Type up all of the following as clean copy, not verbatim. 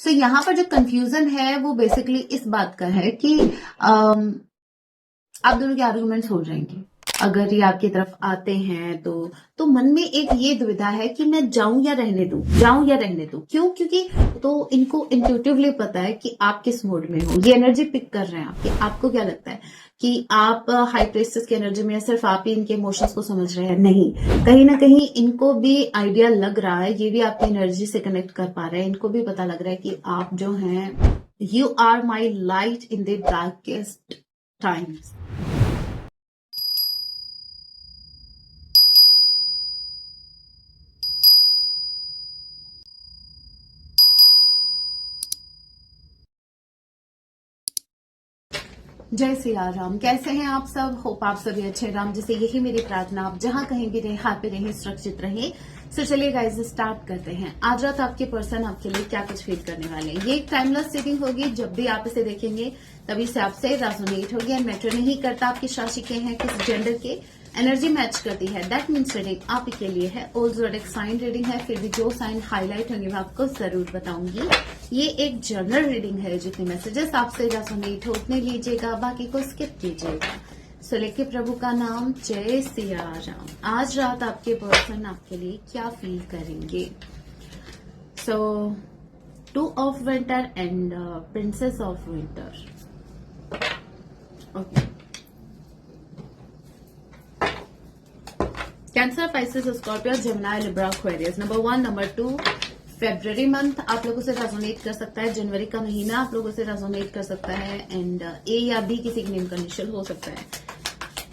सो यहाँ पर जो कंफ्यूजन है वो बेसिकली इस बात का है कि आप दोनों के आर्गुमेंट्स हो जाएंगे अगर ये आपकी तरफ आते हैं तो मन में एक ये दुविधा है कि मैं जाऊं या रहने दूं। क्यों? क्योंकि तो इनको इंट्यूटिवली पता है कि आप किस मोड में हो। ये एनर्जी पिक कर रहे हैं आपके। आपको क्या लगता है कि आप हाई प्रेस्टेस की एनर्जी में सिर्फ आप ही इनके इमोशंस को समझ रहे हैं? नहीं, कहीं ना कहीं इनको भी आइडिया लग रहा है, ये भी आपकी एनर्जी से कनेक्ट कर पा रहे हैं। इनको भी पता लग रहा है कि आप जो हैं, you are my light in the darkest times. जय श्री राम। कैसे हैं आप सब? होप आप सभी अच्छे। राम जी से यही मेरी प्रार्थना, आप जहां कहीं भी रहे, हैप्पी रहे, सुरक्षित रहे। सो चलिए गाइस, स्टार्ट करते हैं। आज रात आपके पर्सन आपके लिए क्या कुछ फील करने वाले हैं। ये एक टाइमलेस रीडिंग होगी। जब भी आप इसे देखेंगे तभी से आपसे रेजोनेट होगी। एंड मैटर नहीं करता आप किस राशि के हैं, किस जेंडर के, एनर्जी मैच करती है। दैट मीन्स रीडिंग आप ही के लिए है। ओल्ड ज़ोडिएक साइन रीडिंग है, फिर भी जो साइन हाईलाइट होंगे मैं आपको जरूर बताऊंगी। ये एक जर्नल रीडिंग है। जितने मैसेजेस आपसे रेजोनेट हो उतने लीजिएगा, बाकी को स्किप कीजिएगा। सो लेके प्रभु का नाम, जय सिया राम। आज रात आपके पर्सन आपके लिए क्या फील करेंगे? सो 2 of winter and princess of winter. Okay, cancer, Pisces, Scorpio, Gemini, Libra, Aquarius. Number 1, number 2, February month आप लोगों से रेजोनेट कर सकता है। जनवरी का महीना आप लोगों से रेजोनेट कर सकता है। एंड ए या बी किसी के नेम का इनिशियल हो सकता है।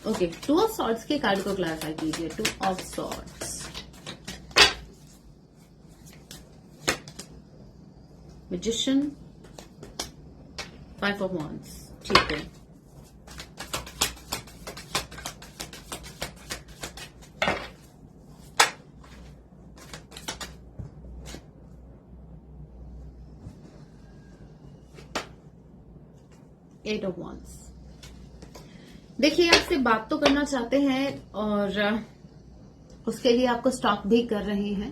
ओके, 2 ऑफ सॉर्ड्स के कार्ड को क्लैरिफाई कीजिए। 2 of swords, magician, 5 of wands. ठीक है, एट ऑफ वांड्स। देखिए, आपसे बात तो करना चाहते हैं और उसके लिए आपको स्टॉप भी कर रहे हैं।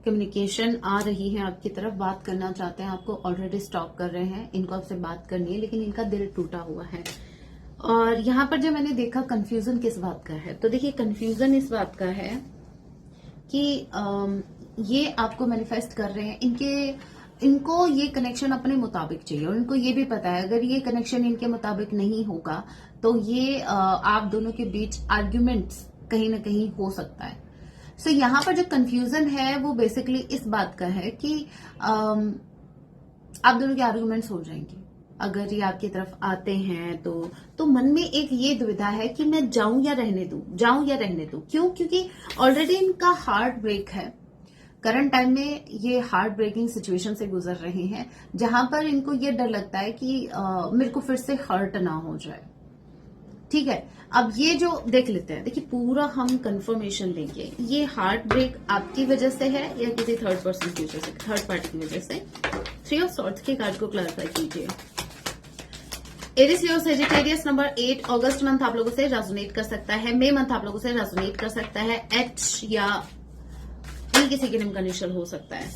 कम्युनिकेशन आ रही है आपकी तरफ, बात करना चाहते हैं, आपको ऑलरेडी स्टॉप कर रहे हैं। इनको आपसे बात करनी है, लेकिन इनका दिल टूटा हुआ है। और यहां पर जब मैंने देखा कंफ्यूजन किस बात का है, तो देखिए कंफ्यूजन इस बात का है कि ये आपको मैनिफेस्ट कर रहे हैं। इनको ये कनेक्शन अपने मुताबिक चाहिए और इनको ये भी पता है अगर ये कनेक्शन इनके मुताबिक नहीं होगा तो ये आप दोनों के बीच आर्ग्यूमेंट्स कहीं ना कहीं हो सकता है। सो यहाँ पर जो कंफ्यूजन है वो बेसिकली इस बात का है कि आप दोनों के आर्ग्यूमेंट्स हो जाएंगे अगर ये आपकी तरफ आते हैं तो मन में एक ये दुविधा है कि मैं जाऊं या रहने दूं। क्यों? क्योंकि ऑलरेडी इनका हार्ट ब्रेक है। करंट टाइम में ये हार्ट ब्रेकिंग सिचुएशन से गुजर रहे हैं, जहां पर इनको ये डर लगता है कि मेरे को फिर से हर्ट ना हो जाए। ठीक है, अब ये जो देख लेते हैं, देखिए पूरा हम कंफर्मेशन लेंगे। ये हार्ट ब्रेक आपकी वजह से है या किसी थर्ड पर्सन की वजह से, थर्ड पार्टी की वजह से? 3 ऑफ सॉर्ड्स के कार्ड को क्लैरिफाई कीजिए। एरिस, लियो, सेजिटेरियस। नंबर 8, अगस्त मंथ आप लोगों से रेजोनेट कर सकता है। मई मंथ आप लोगों से रेजोनेट कर सकता है। एच या किसी के नेम का इनिशियल हो सकता है।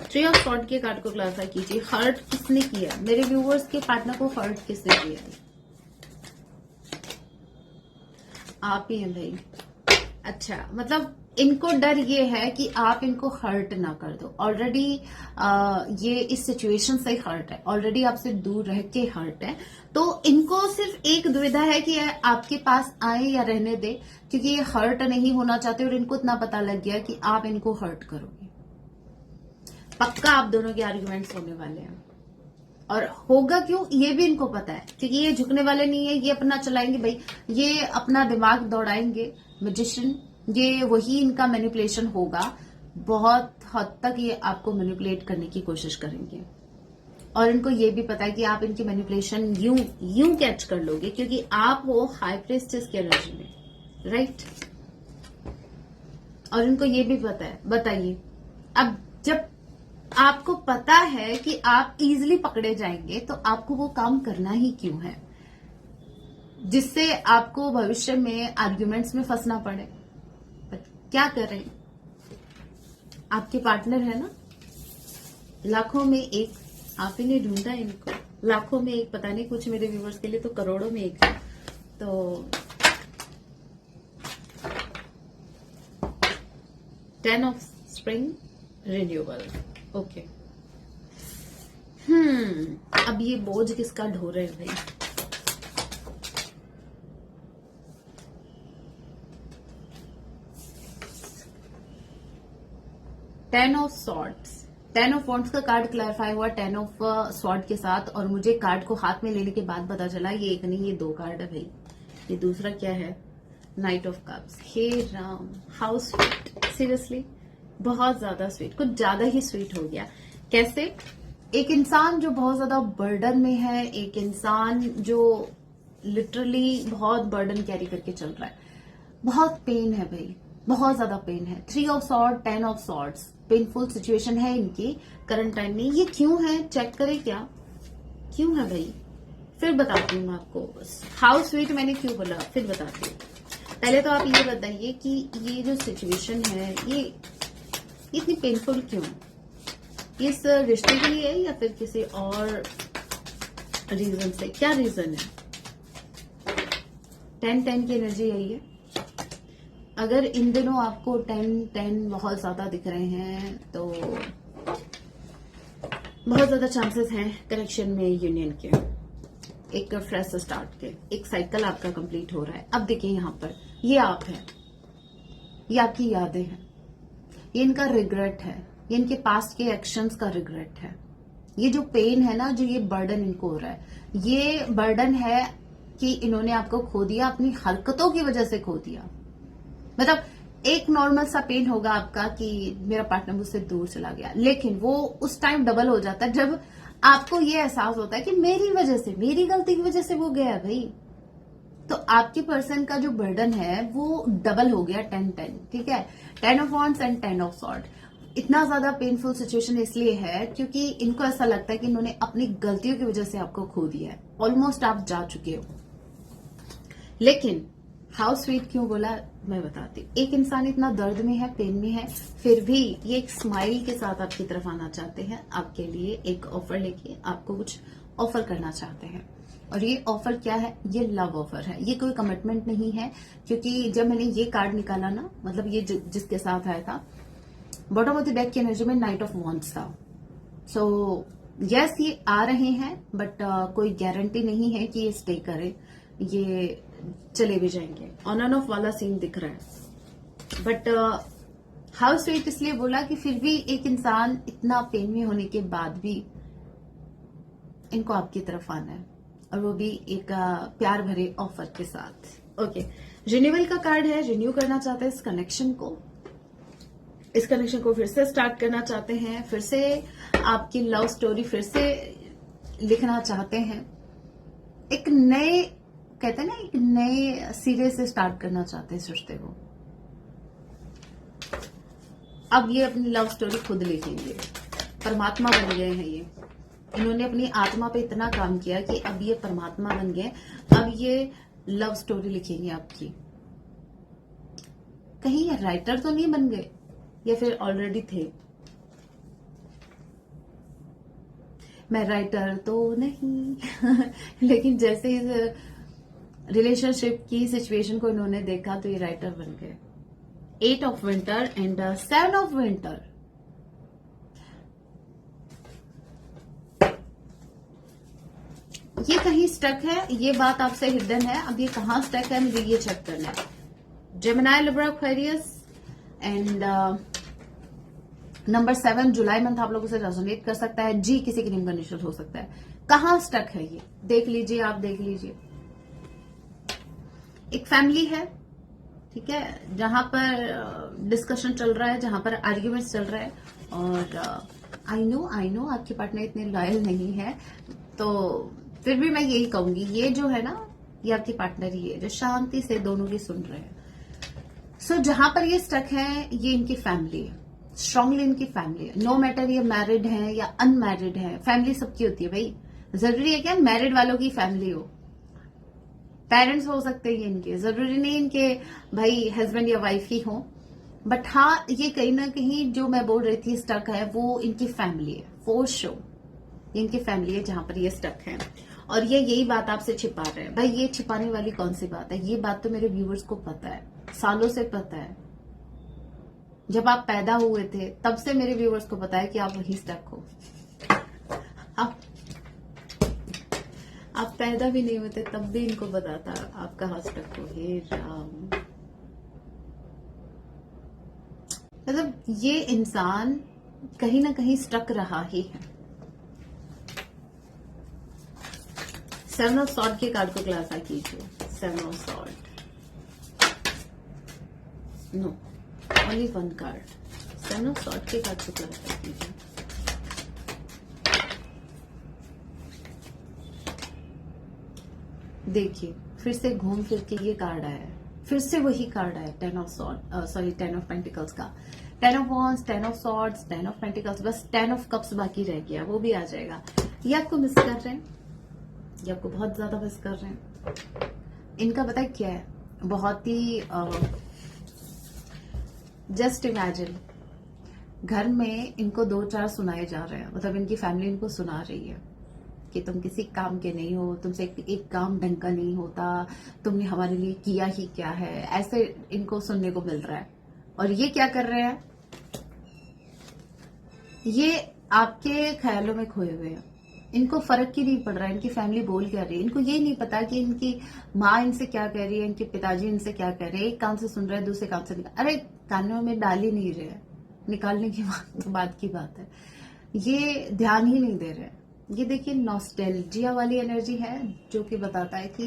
3 ऑफ सॉर्ड के कार्ड को क्लैरिफाई कीजिए। हर्ट किसने किया? मेरे व्यूअर्स के पार्टनर को हर्ट किसने किया? आप ही हैं भाई। अच्छा, मतलब इनको डर ये है कि आप इनको हर्ट ना कर दो। ऑलरेडी ये इस सिचुएशन से हर्ट है, ऑलरेडी आपसे दूर रह के हर्ट है। तो इनको सिर्फ एक दुविधा है कि आपके पास आए या रहने दे, क्योंकि ये हर्ट नहीं होना चाहते और इनको इतना पता लग गया कि आप इनको हर्ट करोगे। पक्का आप दोनों के आर्ग्यूमेंट्स होने वाले हैं और होगा क्यों ये भी इनको पता है, क्योंकि ये झुकने वाले नहीं है। ये अपना चलाएंगे भाई, ये अपना दिमाग दौड़ाएंगे। मैजिशियन, ये वही इनका मैनिपुलेशन होगा। बहुत हद तक ये आपको मैनिपुलेट करने की कोशिश करेंगे और इनको ये भी पता है कि आप इनकी मैनिपुलेशन यूं कैच कर लोगे, क्योंकि आप हो हाई प्रेस्टेस की एनर्जी में, राइट? और इनको ये भी पता है। बताइए, अब जब आपको पता है कि आप इजीली पकड़े जाएंगे तो आपको वो काम करना ही क्यों है, जिससे आपको भविष्य में आर्ग्यूमेंट्स में फंसना पड़े? क्या करें? आपके पार्टनर है ना, लाखों में एक, आप ही ने ढूंढा इनको, लाखों में एक, पता नहीं कुछ मेरे व्यूवर्स के लिए तो करोड़ों में एक है। तो 10 ऑफ स्प्रिंग रिन्यूअल। ओके, अब ये बोझ किसका ढो रहे हैं भाई? Ten of swords, 10 of wands का कार्ड क्लैरिफाई हुआ 10 ऑफ स्वॉर्ड के साथ, और मुझे कार्ड को हाथ में लेने के बाद पता चला ये एक नहीं, ये 2 कार्ड है भाई। ये दूसरा क्या है? Knight of cups. हे राम, हाउ स्वीट, सीरियसली बहुत ज्यादा स्वीट, कुछ ज्यादा ही स्वीट हो गया। कैसे? एक इंसान जो बहुत ज्यादा बर्डन में है, एक इंसान जो लिटरली बहुत बर्डन कैरी करके चल रहा है, बहुत पेन है भाई, बहुत ज्यादा पेन है। 3 of sword, 10 of swords, painful situation है इनकी करंट टाइम में। ये क्यों है? चेक करें क्या क्यों है भाई, फिर बताती हूँ मैं आपको। हाउ स्वीट मैंने क्यों बोला, फिर बताती हूँ। पहले तो आप ये बताइए कि ये जो सिचुएशन है ये इतनी पेनफुल क्यों है? इस रिश्ते के लिए है या फिर किसी और रीजन से? क्या रीजन है? 10-10 की एनर्जी यही है। अगर इन दिनों आपको 10-10 बहुत ज्यादा दिख रहे हैं तो बहुत ज्यादा चांसेस हैं कनेक्शन में, यूनियन के, एक फ्रेश स्टार्ट के, एक साइकिल आपका कंप्लीट हो रहा है। अब देखिए यहां पर ये आप हैं, ये आपकी यादें हैं, ये इनका रिग्रेट है, ये इनके पास्ट के एक्शंस का रिग्रेट है। ये जो पेन है ना, जो ये बर्डन इनको हो रहा है, ये बर्डन है कि इन्होंने आपको खो दिया, अपनी हरकतों की वजह से खो दिया। मतलब एक नॉर्मल सा पेन होगा आपका कि मेरा पार्टनर मुझसे दूर चला गया, लेकिन वो उस टाइम डबल हो जाता है जब आपको ये एहसास होता है कि मेरी वजह से, मेरी गलती की वजह से वो गया भाई। तो आपके पर्सन का जो बर्डन है वो डबल हो गया, 10-10, ठीक है। 10 of wands and 10 of sword. इतना ज्यादा पेनफुल सिचुएशन इसलिए है क्योंकि इनको ऐसा लगता है कि इन्होंने अपनी गलतियों की वजह से आपको खो दिया है। ऑलमोस्ट आप जा चुके हो। लेकिन हाउ स्वीट क्यों बोला मैं बताती हूँ। एक इंसान इतना दर्द में है, पेन में है, फिर भी ये एक स्माइल के साथ आपकी तरफ आना चाहते हैं, आपके लिए एक ऑफर लेके आपको कुछ ऑफर करना चाहते हैं। और ये ऑफर क्या है? ये लव ऑफर है, ये कोई कमिटमेंट नहीं है। क्योंकि जब मैंने ये कार्ड निकाला ना, मतलब ये जिसके साथ आया था, बॉटम ऑफ द डेक की एनर्जी में नाइट ऑफ वॉन्ड्स था। सो यस, ये आ रहे हैं, बट कोई गारंटी नहीं है कि ये स्टे करे, ये चले भी जाएंगे। ऑन एंड ऑफ वाला सीन दिख रहा है। बट हाउ स्वीट इसलिए बोला कि फिर भी एक इंसान इतना पेन में होने के बाद भी इनको आपकी तरफ आना है, और वो भी एक प्यार भरे ऑफर के साथ। ओके, रिन्यूअल का कार्ड है। रिन्यू करना चाहते हैं इस कनेक्शन को, इस कनेक्शन को फिर से स्टार्ट करना चाहते हैं, फिर से आपकी लव स्टोरी फिर से लिखना चाहते हैं, एक नए, कहते हैं ना, एक नए सिरे से स्टार्ट करना चाहते हैं इस रिश्ते को। अब ये अपनी लव स्टोरी खुद लिखेंगे, परमात्मा बन गए हैं ये। इन्होंने अपनी आत्मा पे इतना काम किया कि अब ये परमात्मा बन गए। अब ये लव स्टोरी लिखेंगे आपकी। कहीं ये राइटर तो नहीं बन गए, या फिर ऑलरेडी थे? मैं राइटर तो नहीं लेकिन जैसे इस रिलेशनशिप की सिचुएशन को इन्होंने देखा तो ये राइटर बन गए। 8 of winter and 7 of winter. ये कहीं स्टक है, ये बात आपसे हिडन है। अब ये कहां स्टक है मुझे ये चेक करना है। Gemini, Libra, Aquarius and number 7 July month आप लोगों से रेजोनेट कर सकता है। जी किसी के नेम का इनिशियल हो सकता है। कहां स्टक है ये देख लीजिए, आप देख लीजिए। एक फैमिली है, ठीक है, जहां पर डिस्कशन चल रहा है, जहां पर आर्ग्यूमेंट्स चल रहा है। और आई नो आपके पार्टनर इतने लॉयल नहीं है, तो फिर भी मैं यही कहूंगी, ये जो है ना, ये आपकी पार्टनर ही है जो शांति से दोनों की सुन रहे हैं। सो जहां पर ये स्टक है, ये इनकी फैमिली है, स्ट्रांगली इनकी फैमिली है। नो मैटर ये मैरिड है या अनमैरिड है, फैमिली सबकी होती है भाई। जरूरी है क्या मैरिड वालों की फैमिली हो? पेरेंट्स हो सकते हैं इनके, जरूरी नहीं इनके भाई हस्बैंड या वाइफ ही हो। बट हाँ, ये कहीं ना कहीं जो मैं बोल रही थी स्टक है, वो इनकी फैमिली है, फॉर श्योर। ये इनकी फैमिली है जहां पर ये स्टक है, और ये यही बात आपसे छिपा रहे हैं। भाई ये छिपाने वाली कौन सी बात है, ये बात तो मेरे व्यूवर्स को पता है, सालों से पता है। जब आप पैदा हुए थे तब से मेरे व्यूवर्स को पता है कि आप वहीं स्टक हो। आप पैदा भी नहीं होते तब भी इनको पता था आप कहाँ स्टक हो। हे राम, मतलब ये इंसान कहीं ना कहीं स्टक रहा ही है। 7 ऑफ सॉर्ड के कार्ड को क्लासा कीजिए। 7 of sword, no, only 1 card. 7 of sword के कार्ड को क्लासा कीजिए। देखिए फिर से घूम फिर के ये कार्ड आया है, फिर से वही कार्ड आया, 10 of sword, sorry 10 of pentacles का। 10 of wands, 10 of swords, 10 of pentacles, बस 10 ऑफ कप्स बाकी रह गया, वो भी आ जाएगा। ये आपको मिस कर रहे हैं, ये आपको बहुत ज्यादा मिस कर रहे हैं। इनका पता है क्या है, बहुत ही जस्ट इमेजिन, घर में इनको 2-4 सुनाए जा रहे हैं, मतलब इनकी फैमिली इनको सुना रही है कि तुम किसी काम के नहीं हो, तुमसे एक काम ढंग का नहीं होता, तुमने हमारे लिए किया ही क्या है, ऐसे इनको सुनने को मिल रहा है। और ये क्या कर रहे हैं, ये आपके ख्यालों में खोए हुए हैं, इनको फर्क ही नहीं पड़ रहा है इनकी फैमिली बोल क्या रही है। इनको ये नहीं पता कि इनकी माँ इनसे क्या कह रही है, इनके पिताजी इनसे क्या कह रहे हैं। एक कान से सुन रहे हैं, दूसरे कान से अरे कानों में डाल ही नहीं रहे, निकालने की बात की बात है, ये ध्यान ही नहीं दे रहे। ये देखिए नॉस्टैल्जिया वाली एनर्जी है, जो कि बताता है कि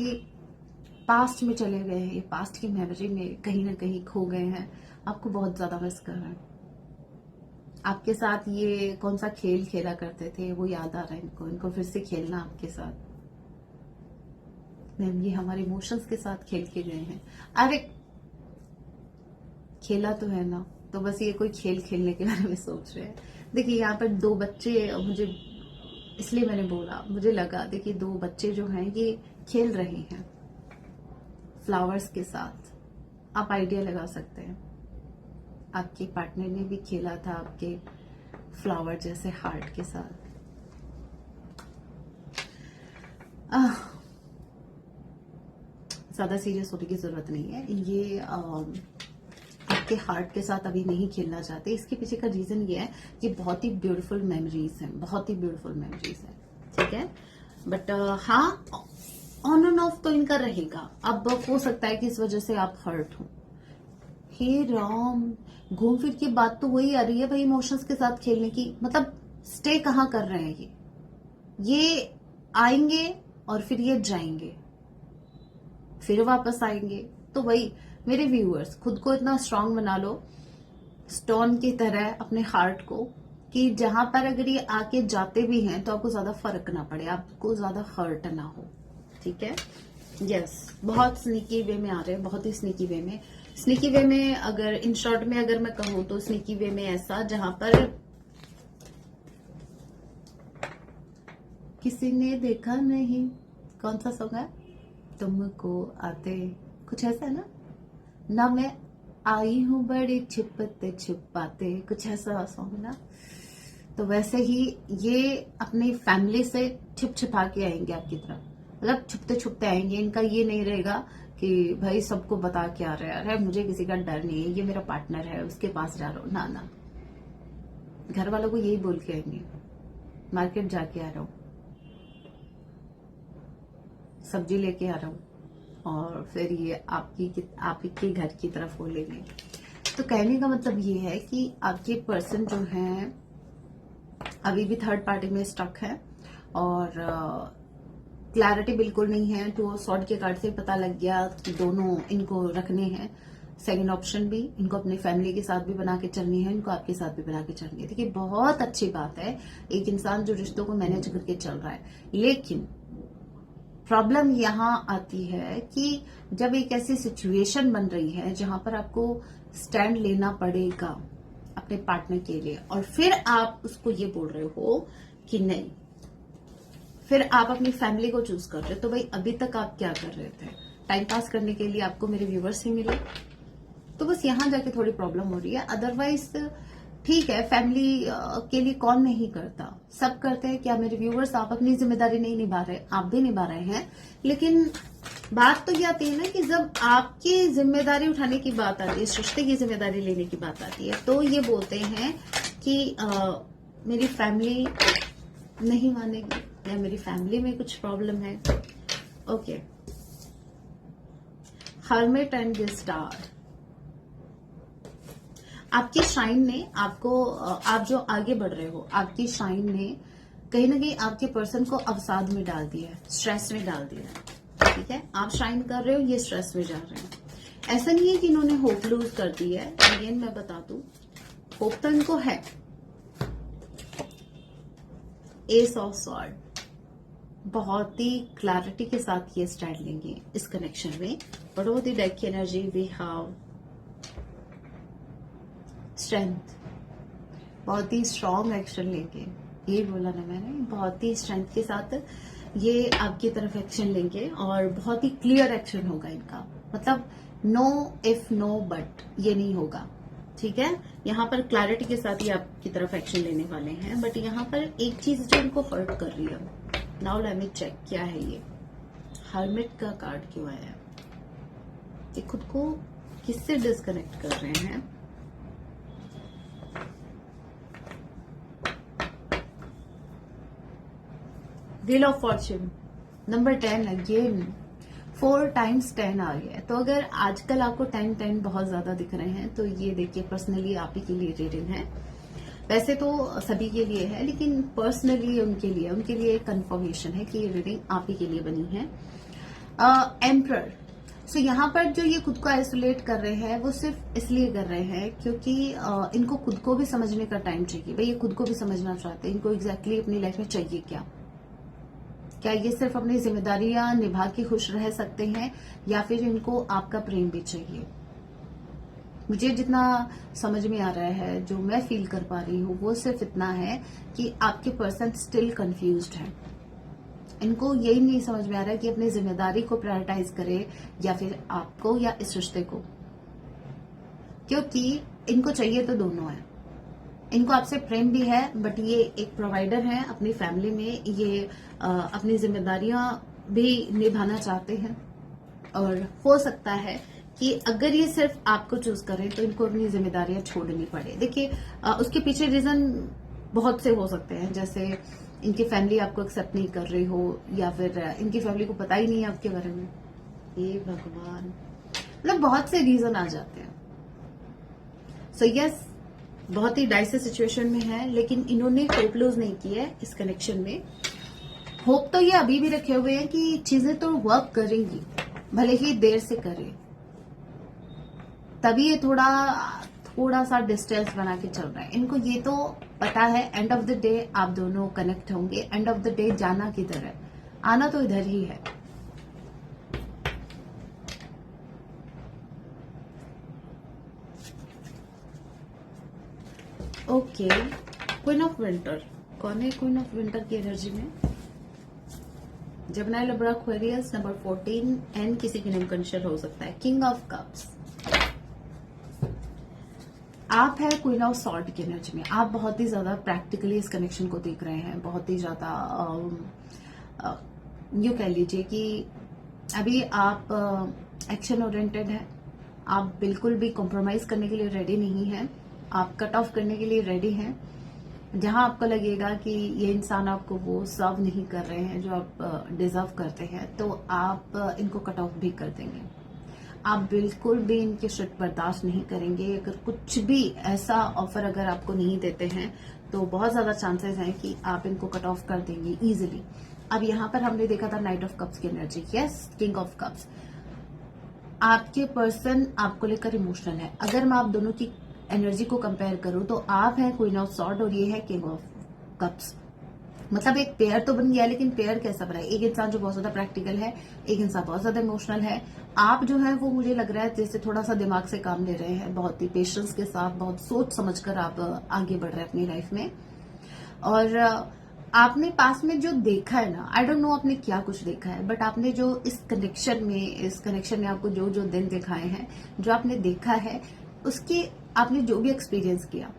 पास्ट में चले गए हैं, ये पास्ट की मेमोरी में कहीं ना कहीं खो गए हैं, आपको बहुत ज्यादा मिस कर रहे हैं। आपके साथ ये कौन सा खेल खेला करते थे वो याद आ रहा है इनको फिर से खेलना आपके साथ। मैम ये हमारे इमोशंस के साथ खेल के गए हैं, अरे खेला तो है ना, तो बस ये कोई खेल खेलने के बारे में सोच रहे हैं। देखिए यहाँ पर 2 बच्चे, मुझे इसलिए मैंने बोला, मुझे लगा देखिए 2 बच्चे जो हैं ये खेल रहे हैं फ्लावर्स के साथ। आप आइडिया लगा सकते हैं, आपके पार्टनर ने भी खेला था आपके फ्लावर जैसे हार्ट के साथ। ज्यादा सीरियस होने की जरूरत नहीं है, ये आपके हार्ट के साथ अभी नहीं खेलना चाहते। इसके पीछे का रीजन ये है कि बहुत ही ब्यूटीफुल मेमोरीज हैं, बहुत ही ब्यूटीफुल मेमोरीज हैं, ठीक है। बट हाँ, ऑन एंड ऑफ तो इनका रहेगा। अब हो सकता है कि इस वजह से आप हर्ट हो। हे राम, घूम फिर की बात तो वही आ रही है भाई, इमोशंस के साथ खेलने की। मतलब स्टे कहाँ कर रहे हैं ये आएंगे और फिर ये जाएंगे, फिर वापस आएंगे। तो वही मेरे व्यूअर्स, खुद को इतना स्ट्रांग बना लो स्टोन की तरह अपने हार्ट को, कि जहां पर अगर ये आके जाते भी हैं तो आपको ज्यादा फर्क ना पड़े, आपको ज्यादा हर्ट ना हो, ठीक है। यस, बहुत स्नीकी वे में आ रहे हैं, बहुत ही स्नीकी वे में। स्नीकी वे में अगर इन शॉर्ट में अगर मैं कहूं तो स्नीकी वे में ऐसा जहां पर किसी ने देखा नहीं, कौन सा सॉन्ग है, तुमको आते, कुछ ऐसा है ना मैं आई हूं बड़ी छिपते छिपाते, कुछ ऐसा सॉन्ग ना। तो वैसे ही ये अपनी फैमिली से छिप छिपा के आएंगे आपकी तरफ, मतलब छुपते छुपते आएंगे। इनका ये नहीं रहेगा कि भाई सबको बता के आ रहा है, अरे मुझे किसी का डर नहीं है, ये मेरा पार्टनर है उसके पास जा रहा हूं, ना। घर वालों को यही बोल के आएंगे, मार्केट जाके आ रहा हूं, सब्जी लेके आ रहा हूं, और फिर ये आपके घर की तरफ हो लेंगे। तो कहने का मतलब ये है कि आपके पर्सन जो है अभी भी थर्ड पार्टी में स्टक है, और क्लैरिटी बिल्कुल नहीं है। 2 ऑफ सॉर्ड के कार्ड से पता लग गया कि दोनों इनको रखने हैं। सेकंड ऑप्शन भी, इनको अपनी फैमिली के साथ भी बना के चलनी है, इनको आपके साथ भी बना के चलनी है। देखिए बहुत अच्छी बात है, एक इंसान जो रिश्तों को मैनेज करके चल रहा है। लेकिन प्रॉब्लम यहां आती है कि जब एक ऐसी सिचुएशन बन रही है जहां पर आपको स्टैंड लेना पड़ेगा अपने पार्टनर के लिए, और फिर आप उसको ये बोल रहे हो कि नहीं, फिर आप अपनी फैमिली को चूज कर रहे हो। तो भाई अभी तक आप क्या कर रहे थे, टाइम पास करने के लिए आपको मेरे व्यूवर्स ही मिले, तो बस यहां जाके थोड़ी प्रॉब्लम हो रही है। अदरवाइज ठीक है, फैमिली के लिए कौन नहीं करता, सब करते हैं। क्या मेरे व्यूवर्स, आप अपनी जिम्मेदारी नहीं निभा रहे? आप भी निभा रहे हैं, लेकिन बात तो ये आती है ना कि जब आपकी जिम्मेदारी उठाने की बात आती है, इस रिश्ते की जिम्मेदारी लेने की बात आती है, तो ये बोलते हैं कि मेरी फैमिली नहीं मानेगी या मेरी फैमिली में कुछ प्रॉब्लम है। Okay, hermit and the star. आपकी शाइन ने आपको, आप जो आगे बढ़ रहे हो, आपकी शाइन ने कहीं ना कहीं आपके पर्सन को अवसाद में डाल दिया है, स्ट्रेस में डाल दिया है। ठीक है, आप शाइन कर रहे हो, ये स्ट्रेस में जा रहे हैं। ऐसा नहीं है कि इन्होंने होप लूज कर दी है। अगेन मैं बता दूं, होप तो इनको है। एस ऑफ स्वॉर्ड, बहुत ही क्लैरिटी के साथ ये स्टैंड लेंगे इस कनेक्शन में। बट वो द डेक की एनर्जी, वी हैव स्ट्रेंथ, बहुत ही स्ट्रॉन्ग एक्शन लेंगे। ये बोला ना मैंने, बहुत ही स्ट्रेंथ के साथ ये आपकी तरफ एक्शन लेंगे और बहुत ही क्लियर एक्शन होगा इनका। मतलब नो इफ नो बट ये नहीं होगा। ठीक है, यहाँ पर क्लैरिटी के साथ ही आपकी तरफ एक्शन लेने वाले हैं। बट यहाँ पर एक चीज जो इनको हर्ट कर रही है, नाउ लेट मी चेक क्या है ये। हर्मिट का कार्ड क्यों आया है? ये खुद को किससे डिस्कनेक्ट कर रहे हैं? Wheel of Fortune, number 10 again, 4 times 10 आ गया है। तो अगर आजकल आपको 10 बहुत ज्यादा दिख रहे हैं, तो ये देखिए पर्सनली आप ही के लिए रीडिंग है। वैसे तो सभी के लिए है, लेकिन पर्सनली उनके लिए कंफर्मेशन है कि ये रीडिंग आप ही के लिए बनी है। एम्परर, सो यहाँ पर जो ये खुद को आइसोलेट कर रहे हैं, वो सिर्फ इसलिए कर रहे हैं क्योंकि इनको खुद को भी समझने का टाइम चाहिए। भाई, ये खुद को भी समझना चाहते हैं, इनको एग्जैक्टली अपनी लाइफ में चाहिए क्या ये सिर्फ अपनी जिम्मेदारियां निभा के खुश रह सकते हैं, या फिर इनको आपका प्रेम भी चाहिए? मुझे जितना समझ में आ रहा है, जो मैं फील कर पा रही हूँ, वो सिर्फ इतना है कि आपके पर्सन स्टिल कंफ्यूज्ड है। इनको यही नहीं समझ में आ रहा है कि अपनी जिम्मेदारी को प्रायोरिटाइज करे या फिर आपको या इस रिश्ते को, क्योंकि इनको चाहिए तो दोनों है। इनको आपसे प्रेम भी है, बट ये एक प्रोवाइडर है अपनी फैमिली में। ये अपनी जिम्मेदारियां भी निभाना चाहते हैं, और हो सकता है कि अगर ये सिर्फ आपको चूज करें तो इनको अपनी जिम्मेदारियां छोड़नी पड़े। देखिए, उसके पीछे रीजन बहुत से हो सकते हैं, जैसे इनकी फैमिली आपको एक्सेप्ट नहीं कर रही हो, या फिर इनकी फैमिली को पता ही नहीं है आपके बारे में। ये भगवान, मतलब बहुत से रीजन आ जाते हैं। सो यस, बहुत ही डाइसी सिचुएशन में है, लेकिन इन्होंने होप लूज नहीं की है इस कनेक्शन में। होप तो ये अभी भी रखे हुए हैं कि चीजें तो वर्क करेंगी, भले ही देर से करें। तभी ये थोड़ा सा डिस्टेंस बना के चल रहा है। इनको ये तो पता है एंड ऑफ द डे आप दोनों कनेक्ट होंगे। एंड ऑफ द डे जाना किधर है? आना तो इधर ही है। ओके, क्वीन ऑफ विंटर, कौन है क्वीन ऑफ विंटर की एनर्जी में? Gemini, Libra, Aquarius, number 14 and किसी की नेम कंडीशन हो सकता है। किंग ऑफ कप्स, आप है क्वीन ऑफ सॉर्ड की एनर्जी में। आप बहुत ही ज्यादा प्रैक्टिकली इस कनेक्शन को देख रहे हैं, बहुत ही ज्यादा यूं कह लीजिए कि अभी आप एक्शन ओरिएंटेड है। आप बिल्कुल भी कॉम्प्रोमाइज करने के लिए रेडी नहीं है। आप कट ऑफ करने के लिए रेडी हैं। जहां आपको लगेगा कि ये इंसान आपको वो सर्व नहीं कर रहे हैं जो आप डिजर्व करते हैं, तो आप इनको कट ऑफ भी कर देंगे। आप बिल्कुल भी इनके शिट बर्दाश्त नहीं करेंगे। अगर कुछ भी ऐसा ऑफर अगर आपको नहीं देते हैं, तो बहुत ज्यादा चांसेस हैं कि आप इनको कट ऑफ कर देंगे इजिली। अब यहाँ पर हमने देखा था नाइट ऑफ कप्स की energy, yes, king of cups. आपके पर्सन आपको लेकर इमोशनल है। अगर मैं आप दोनों की एनर्जी को कंपेयर करूं, तो आप हैं क्वीन ऑफ सॉर्ड और ये है किंग ऑफ कप्स। मतलब एक पेयर तो बन गया, लेकिन पेयर कैसा बना है? एक इंसान जो बहुत ज्यादा प्रैक्टिकल है, एक इंसान बहुत ज्यादा इमोशनल है। आप जो है वो मुझे लग रहा है जैसे थोड़ा सा दिमाग से काम ले रहे हैं, बहुत ही पेशेंस के साथ, बहुत सोच समझकर आप आगे बढ़ रहे हैं अपनी लाइफ में। और आपने पास में जो देखा है ना, आई डोंट नो आपने क्या कुछ देखा है, बट आपने जो इस कनेक्शन में आपको जो दिन दिखाए हैं, जो आपने देखा है, उसके आपने जो भी एक्सपीरियंस किया,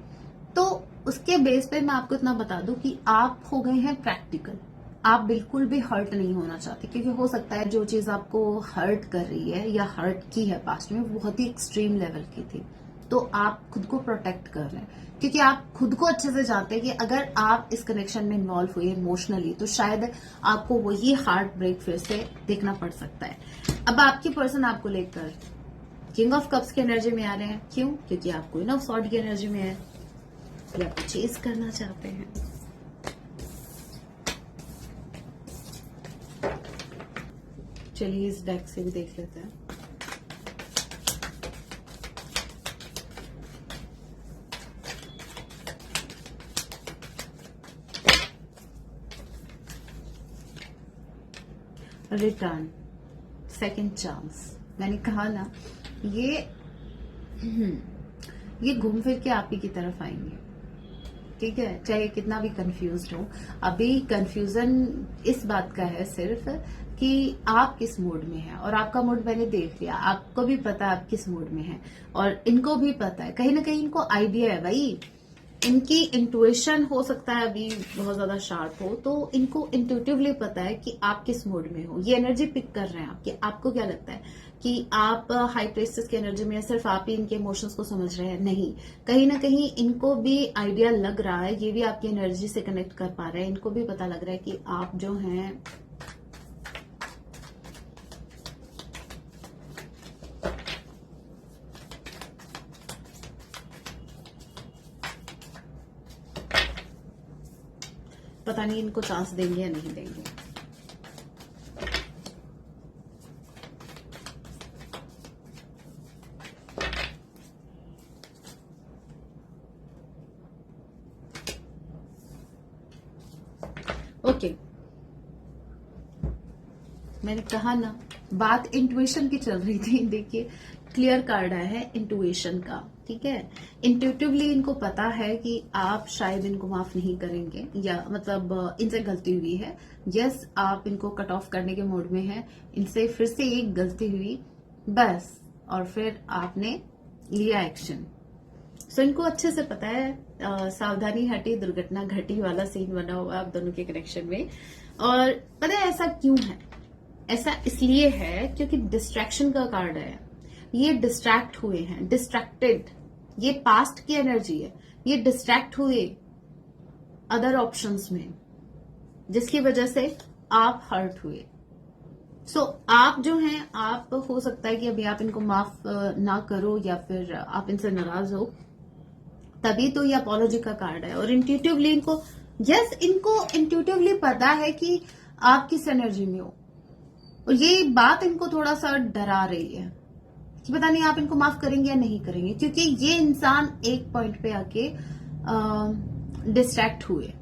तो उसके बेस पे मैं आपको इतना बता दूं कि आप हो गए हैं प्रैक्टिकल। आप बिल्कुल भी हर्ट नहीं होना चाहते, क्योंकि हो सकता है जो चीज आपको हर्ट कर रही है या हर्ट की है पास्ट में, वो बहुत ही एक्सट्रीम लेवल की थी। तो आप खुद को प्रोटेक्ट कर रहे हैं, क्योंकि आप खुद को अच्छे से जानते हैं कि अगर आप इस कनेक्शन में इन्वॉल्व हुए इमोशनली, तो शायद आपको वही हार्ट ब्रेक फिर से देखना पड़ सकता है। अब आपकी पर्सन आपको लेकर किंग ऑफ कप्स की एनर्जी में आ रहे हैं। क्यों? क्योंकि आप क्वीन ऑफ सॉर्ड की एनर्जी में है, या आपको चेस करना चाहते हैं। चलिए इस डेक से भी देख लेते हैं। Return, second chance. मैंने कहा ना, ये घूम फिर के आप ही की तरफ आएंगे, ठीक है, चाहे कितना भी कंफ्यूज्ड हो। अभी कंफ्यूजन इस बात का है सिर्फ कि आप किस मूड में हैं, और आपका मूड मैंने देख लिया, आपको भी पता है आप किस मूड में हैं, और इनको भी पता है, कहीं ना कहीं इनको आइडिया है भाई। इनकी इंट्यूशन हो सकता है अभी बहुत ज्यादा शार्प हो, तो इनको इंट्यूटिवली पता है कि आप किस मूड में हो। ये एनर्जी पिक कर रहे हैं आपकी। आपको क्या लगता है कि आप हाई प्रेस्टेस की एनर्जी में सिर्फ आप ही इनके इमोशंस को समझ रहे हैं? नहीं, कहीं ना कहीं इनको भी आइडिया लग रहा है, ये भी आपकी एनर्जी से कनेक्ट कर पा रहे हैं। इनको भी पता लग रहा है कि आप जो हैं पता नहीं इनको चांस देंगे या नहीं देंगे। ओके, मैंने कहा ना, बात इंट्यूशन की चल रही थी। देखिए क्लियर कार्ड आया है इंट्यूशन का, ठीक है। इंट्यूटिवली इनको पता है कि आप शायद इनको माफ नहीं करेंगे, या मतलब इनसे गलती हुई है। यस, आप इनको कट ऑफ करने के मोड में हैं, इनसे फिर से एक गलती हुई बस, और फिर आपने लिया एक्शन। सो इनको अच्छे से पता है, सावधानी हटी दुर्घटना घटी वाला सीन बना हुआ आप दोनों के कनेक्शन में। और पता है ऐसा क्यों है? ऐसा इसलिए है क्योंकि डिस्ट्रैक्शन का कार्ड है। ये डिस्ट्रैक्ट हुए हैं, डिस्ट्रैक्टेड। ये पास्ट की एनर्जी है, ये डिस्ट्रैक्ट हुए अदर ऑप्शंस में, जिसकी वजह से आप हर्ट हुए। सो आप जो हैं, आप हो सकता है कि अभी आप इनको माफ ना करो, या फिर आप इनसे नाराज हो, तभी तो ये अपॉलॉजी का कार्ड है। और इंट्यूटिवली इनको, यस, इनको इंट्यूटिवली पता है कि आप किस एनर्जी में हो, और ये बात इनको थोड़ा सा डरा रही है कि पता नहीं आप इनको माफ करेंगे या नहीं करेंगे, क्योंकि ये इंसान एक पॉइंट पे आके डिस्ट्रैक्ट हुए।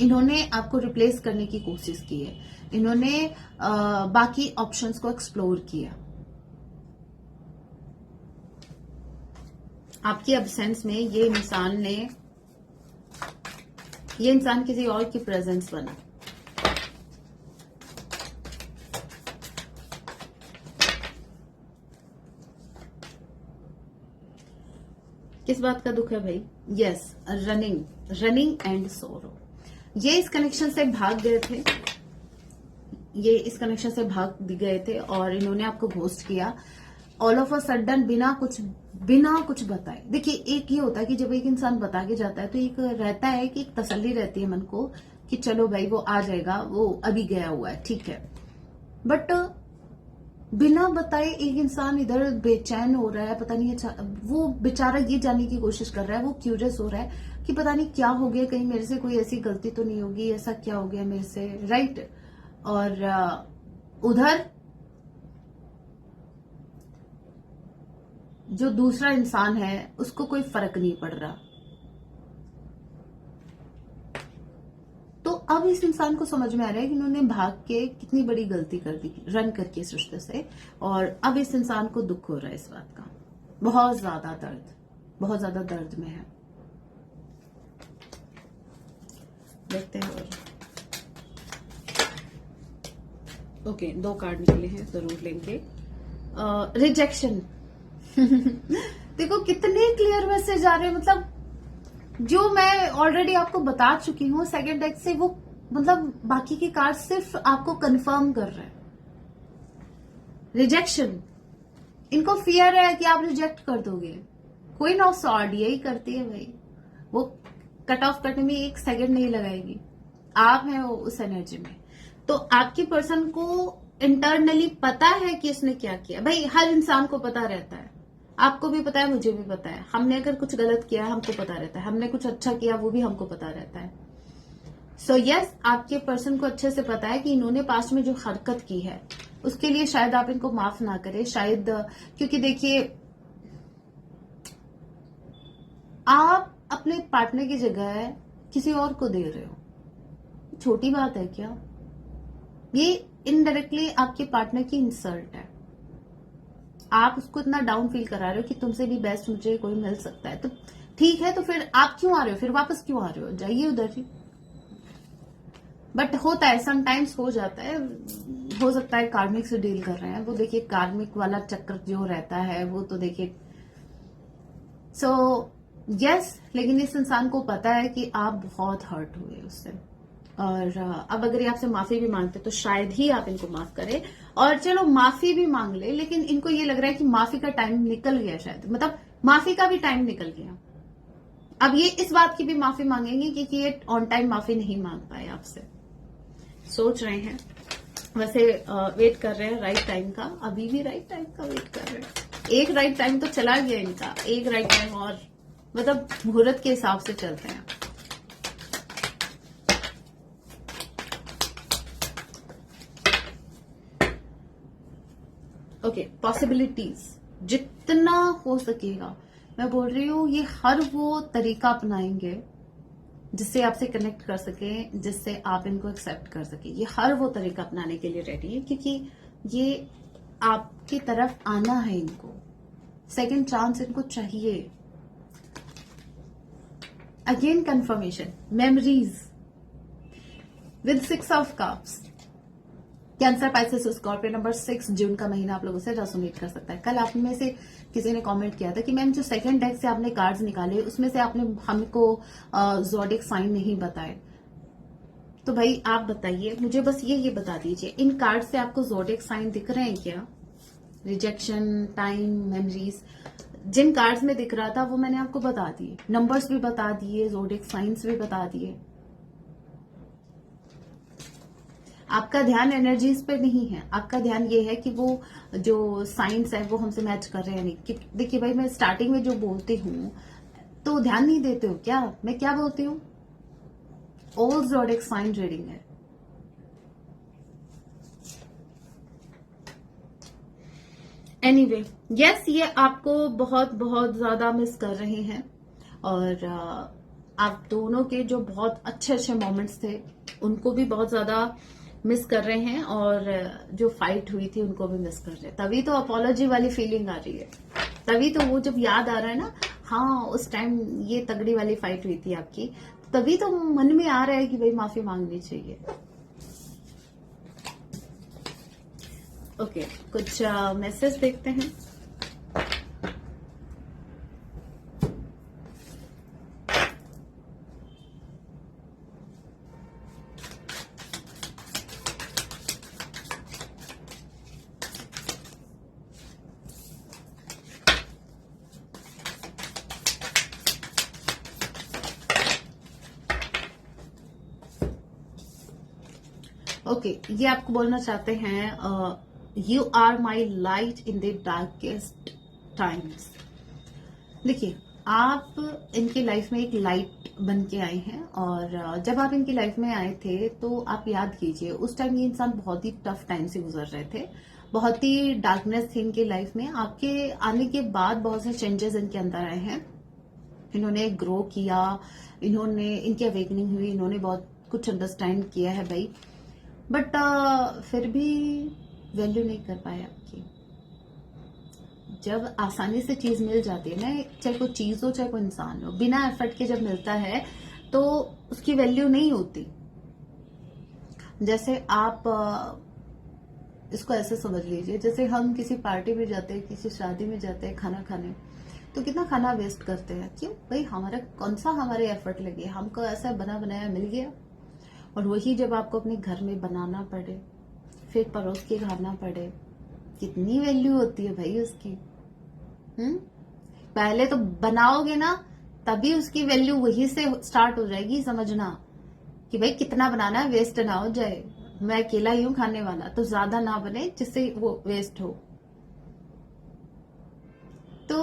इन्होंने आपको रिप्लेस करने की कोशिश की है, इन्होंने बाकी ऑप्शंस को एक्सप्लोर किया। आपकी एब्सेंस में ये इंसान किसी और की प्रेजेंस बना। किस बात का दुख है भाई? यस, रनिंग एंड सोरो। ये इस कनेक्शन से भाग गए थे, ये इस कनेक्शन से भाग गए थे, और इन्होंने आपको घोस्ट किया ऑल ऑफ अ सडन, बिना कुछ बताए। देखिए एक ये होता है कि जब एक इंसान बता के जाता है, तो एक रहता है कि एक तसल्ली रहती है मन को कि चलो भाई वो आ जाएगा, वो अभी गया हुआ है, ठीक है। बट बिना बताए एक इंसान इधर बेचैन हो रहा है, पता नहीं वो बेचारा ये जानने की कोशिश कर रहा है, वो क्यूरियस हो रहा है कि पता नहीं क्या हो गया, कहीं मेरे से कोई ऐसी गलती तो नहीं होगी, ऐसा क्या हो गया मेरे से, राइट। और उधर जो दूसरा इंसान है उसको कोई फर्क नहीं पड़ रहा। तो अब इस इंसान को समझ में आ रहा है कि इन्होंने भाग के कितनी बड़ी गलती कर दी, रन करके इस रिश्ते से। और अब इस इंसान को दुख हो रहा है इस बात का, बहुत ज्यादा दर्द में है। देखते हैं। ओके, 2 कार्ड निकले हैं, जरूर लेंगे। रिजेक्शन। देखो कितने क्लियर मैसेज आ रहे हैं, मतलब जो मैं ऑलरेडी आपको बता चुकी हूँ, सेकंड डेक से वो मतलब बाकी के कार्ड सिर्फ आपको कंफर्म कर रहे हैं रिजेक्शन। इनको फियर है कि आप रिजेक्ट कर दोगे। क्वीन ऑफ सॉर्ड यही करती है भाई, वो कट ऑफ करने में 1 सेकंड नहीं लगाएगी। आप हैं उस एनर्जी में, तो आपके पर्सन को इंटरनली पता है कि इसने क्या किया। भाई हर इंसान को पता रहता है, आपको भी पता है, मुझे भी पता है। हमने अगर कुछ गलत किया हमको पता रहता है, हमने कुछ अच्छा किया वो भी हमको पता रहता है। सो यस, आपके पर्सन को अच्छे से पता है कि इन्होंने पास्ट में जो हरकत की है उसके लिए शायद आप इनको माफ ना करें, शायद क्योंकि देखिए आप अपने पार्टनर की जगह किसी और को दे रहे हो, छोटी बात है क्या? ये इनडायरेक्टली आपके पार्टनर की इंसल्ट है। आप उसको इतना डाउन फील करा रहे हो कि तुमसे भी बेस्ट मुझे कोई मिल सकता है, तो ठीक है, तो फिर आप क्यों आ रहे हो, फिर वापस क्यों आ रहे हो? जाइए उधर ही। बट होता है, समटाइम्स हो जाता है, हो सकता है कार्मिक से डील कर रहे हैं वो। देखिए कार्मिक वाला चक्कर जो रहता है वो तो देखिए सो यस, लेकिन इस इंसान को पता है कि आप बहुत हर्ट हुए उससे, और अब अगर ये आपसे माफी भी मांगते तो शायद ही आप इनको माफ करें। और चलो माफी भी मांग ले, लेकिन इनको ये लग रहा है कि माफी का टाइम निकल गया, शायद मतलब माफी का भी टाइम निकल गया। अब ये इस बात की भी माफी मांगेंगे क्योंकि ये ऑन टाइम माफी नहीं मांग पाए आपसे। सोच रहे हैं वैसे, वेट कर रहे हैं राइट टाइम का, अभी भी राइट टाइम का वेट कर रहे हैं। एक राइट टाइम तो चला गया इनका, एक राइट टाइम और, मतलब मुहूर्त के हिसाब से चलते हैं। ओके, पॉसिबिलिटीज जितना हो सकेगा, मैं बोल रही हूँ ये हर वो तरीका अपनाएंगे जिससे आपसे कनेक्ट कर सके, जिससे आप इनको एक्सेप्ट कर सके। ये हर वो तरीका अपनाने के लिए रेडी है क्योंकि ये आपकी तरफ आना है इनको, सेकंड चांस इनको चाहिए। Again confirmation, memories with 6 of cups. Cancer, Pisces, Scorpio, number 6 जून का महीना आप लोगों से रेजोनेट कर सकता है। कल आप में से किसी ने कमेंट किया था कि मैम जो सेकंड डेक से आपने कार्ड्स निकाले उसमें से आपने हमको ज़ोडिएक साइन नहीं बताए। तो भाई आप बताइए मुझे, बस ये बता दीजिए, इन कार्ड से आपको ज़ोडिएक साइन दिख रहे हैं क्या? रिजेक्शन, टाइम, मेमोरीज, जिन कार्ड्स में दिख रहा था वो मैंने आपको बता दिए, नंबर्स भी बता दिए, ज़ोडिएक साइंस भी बता दिए। आपका ध्यान एनर्जीज पे नहीं है, आपका ध्यान ये है कि वो जो साइंस है वो हमसे मैच कर रहे हैं नहीं। देखिए भाई, मैं स्टार्टिंग में जो बोलती हूँ तो ध्यान नहीं देते हो क्या? मैं क्या बोलती हूँ? ऑल ज़ोडिएक साइन रीडिंग है। एनीवे, यस, ये आपको बहुत बहुत ज्यादा मिस कर रहे हैं, और आप दोनों के जो बहुत अच्छे अच्छे मोमेंट्स थे उनको भी बहुत ज्यादा मिस कर रहे हैं, और जो फाइट हुई थी उनको भी मिस कर रहे हैं। तभी तो अपोलॉजी वाली फीलिंग आ रही है, तभी तो वो जब याद आ रहा है ना, हाँ उस टाइम ये तगड़ी वाली फाइट हुई थी आपकी, तभी तो मन में आ रहा है कि भाई माफी मांगनी चाहिए। ओके, कुछ मैसेज देखते हैं। ओके, ये आपको बोलना चाहते हैं, you are my light in the darkest times. देखिए, आप इनकी लाइफ में एक लाइट बन के आए हैं, और जब आप इनकी लाइफ में आए थे तो आप याद कीजिए उस टाइम ये इंसान बहुत ही टफ टाइम से गुजर रहे थे, बहुत ही डार्कनेस थी इनकी लाइफ में। आपके आने के बाद बहुत से चेंजेस इनके अंदर आए हैं, इन्होंने ग्रो किया, इनकी अवेकनिंग हुई, इन्होंने बहुत कुछ अंडरस्टैंड किया है भाई, बट फिर भी वैल्यू नहीं कर पाए आपकी। जब आसानी से चीज मिल जाती है ना, चाहे कोई चीज हो चाहे कोई इंसान हो, बिना एफर्ट के जब मिलता है तो उसकी वैल्यू नहीं होती। जैसे आप इसको ऐसे समझ लीजिए, जैसे हम किसी पार्टी में जाते हैं, किसी शादी में जाते हैं खाना खाने, तो कितना खाना वेस्ट करते हैं। क्यों भाई, हमारा कौन सा हमारे एफर्ट लगे, हमको ऐसा बना बनाया मिल गया, और वही जब आपको अपने घर में बनाना पड़े, फिर परोस के खाना पड़े, कितनी वैल्यू होती है भाई उसकी। पहले तो बनाओगे ना, तभी उसकी वैल्यू वही से स्टार्ट हो जाएगी समझना, कि भाई कितना बनाना है, वेस्ट ना हो जाए। मैं अकेला ही हूं खाने वाला, तो ज्यादा ना बने जिससे वो वेस्ट हो। तो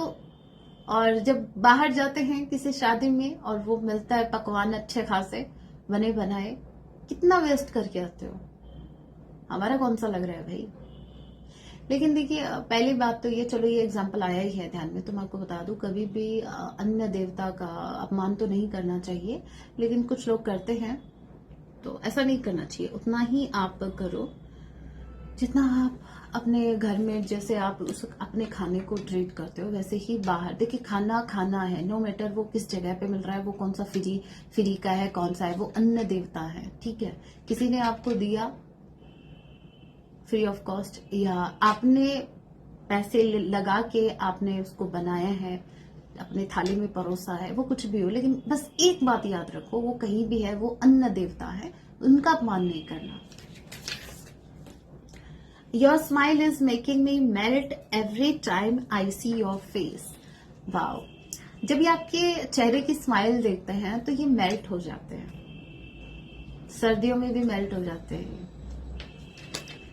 और जब बाहर जाते हैं किसी शादी में और वो मिलता है पकवान अच्छे खासे बने बनाए, कितना वेस्ट करके आते हो, हमारा कौन सा लग रहा है भाई। लेकिन देखिए, पहली बात तो ये, चलो ये एग्जांपल आया ही है ध्यान में, तो मैं आपको बता दूं, कभी भी अन्य देवता का अपमान तो नहीं करना चाहिए, लेकिन कुछ लोग करते हैं, तो ऐसा नहीं करना चाहिए। उतना ही आप करो जितना आप अपने घर में, जैसे आप उस अपने खाने को ट्रीट करते हो, वैसे ही बाहर। देखिए, खाना खाना है, नो मैटर वो किस जगह पे मिल रहा है, वो कौन सा फ्री का है, कौन सा है, वो अन्न देवता है, ठीक है। किसी ने आपको दिया फ्री ऑफ कॉस्ट, या आपने पैसे लगा के आपने उसको बनाया है, अपने थाली में परोसा है, वो कुछ भी हो, लेकिन बस एक बात याद रखो, वो कहीं भी है, वो अन्न देवता है, उनका अपमान नहीं करना। Your smile is making me melt every time I see your face. Wow, जब ये आपके चेहरे की स्माइल देखते हैं तो ये मेल्ट हो जाते हैं, सर्दियों में भी मेल्ट हो जाते हैं।